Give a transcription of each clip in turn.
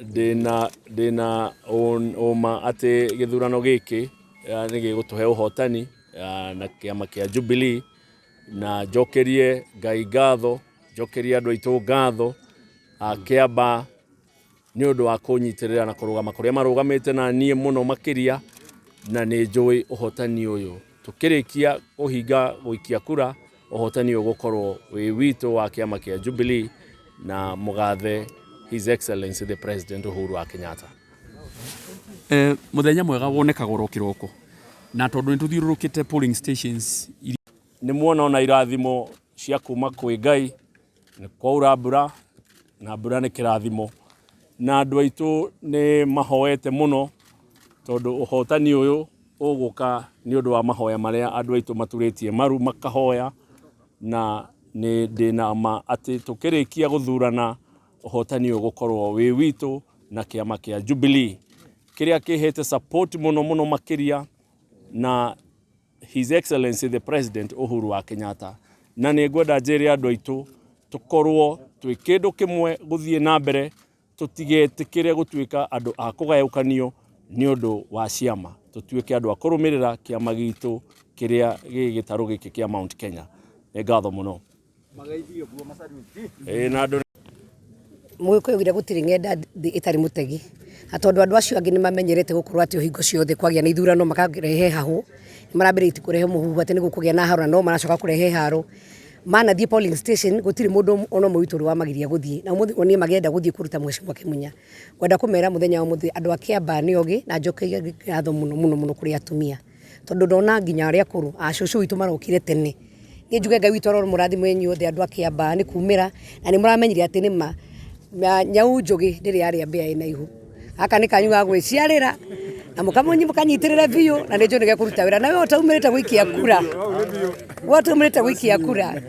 ndina uma ati githurano giki ni gigutuhe uhotani na kiama kia Jubilee na jokerie Ngai ngatho, jokerie andu aitu ngatho Kiambaa ni undu wa kunyitirira na kurugama kuria marugamite na nie muno makiria, na ni njui uhotani uyu tukirikia uhinga guikia kura uhotani ugukorwo wi witu wa kiama kia Jubilee na mugathe His Excellency the President Uhuru wa Kenyatta. Muthenya mwega wonekaga ro kiroko na tondu nituthiurukite polling stations ni muona ona irathimo cia kuma kwi Ngai ni kwaura mbura na mbura ni kirathimo na andu aitu ni mahoete muno tondu uhotani uyu uguka ni undu wa mahoya maria andu aitu maturitie maru makahoya, na ni ndina ma ati tukirikia guthurana uhotani ugukorwo wi witu na kiama kia Jubilee kiria kihete support muno makiria na His Excellency the President Uhuru wa Kenyatta, na ni ngwenda njire andu aitu tukorwo twi kindu kimwe guthie na mbere, tutigetikire gutuika andu a kugayukanio ni undu wa ciama, tutuike andu a kurumirira kiama gitu kiria gigitaru giki kia Mount Kenya. Ni ngatho muno magaithio guo masaruti na andu mwiko yugira gutiri ngenda itari mutegi atondu andu acio angi ni mamenyerete gukorwo ati uhingo ciothe kwagia na ithurano makarehe hahu marambirite kurehe muhuhu ati ni gukugia na haro no maracoka kurehe haro mana thie polling station gutiri mundu ono mwituru wa magiria guthie na muthi oni magenda guthie kuruta Mheshimiwa Kimunya gwenda kumera muthenya wa muthi andu a Kiambaa ni ogi na njokeria ngatho muno kuri atumia tondu ndona nginya aria kuru acucu witu marokire tene ni njuge Ngai witu ro murathimo enyuothe andu a Kiambaa ni kumira na ni muramenyire ati ni ma nyau njugi ndiri yari mbia ina ihu aka ni kanyu ga gwiciarira na mukamunyi mukanyitirira biu na nijo nige kuruta wira nawe utaumirite gwikia kura utaumirite gwikia kura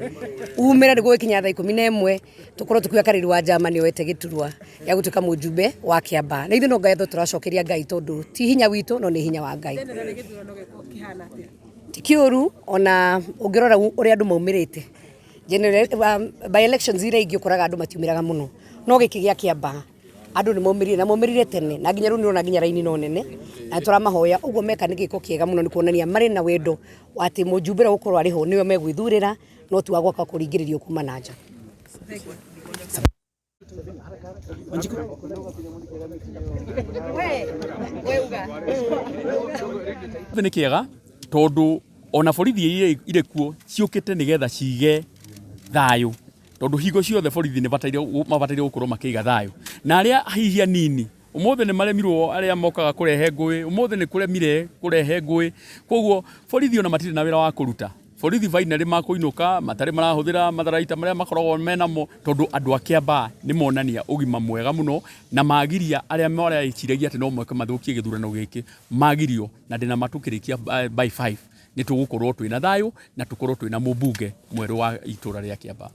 umira ni gwikinya thaa 11 tukorwo tukuya kariri wa Germany wete giturwa ya gutuka mujumbe wa Kiambaa na ithuno ngatho turacokeria Ngai tondu ti hinya witu no ni hinya wa Ngai tikiuru ona ungirora uri andu maumirite by elections ire ingi ukuraga andu matiumiraga muno no giki gia Kiambaa andu ni maumirire tene na nginya ru na nginya raini no nene na turamahoya uguo meka ni giko kiega muno ni kuonania mari na wendo ati mujumbira gukorwo ari ho niwe megwithurira no tu agwaka kuringiririo kuma na nja. Ni kiega tondu ona borithi ire kuo ciukite nigetha cige thayu tondu hingo ciothe borithi ni mabataire gukorwo makiiga thayu na aria hihia nini umothe ni maremirwo aria mokaga kurehe ngui umothe ni kuremire kurehe ngui koguo borithi ona matire na wira wa kuruta borithi finally makuinuka matari marahuthira matharaita maria makoragwo menamo tondu andu a Kiambaa ni monania ugima mwega muno na magiria aria maraichiragia ati no mweke mathukie githurano giki magirio na ndina matukirikia by 5 ni tugukorwo twina thayu na tukorwo twina mubunge mweru wa itura ria Kiambaa.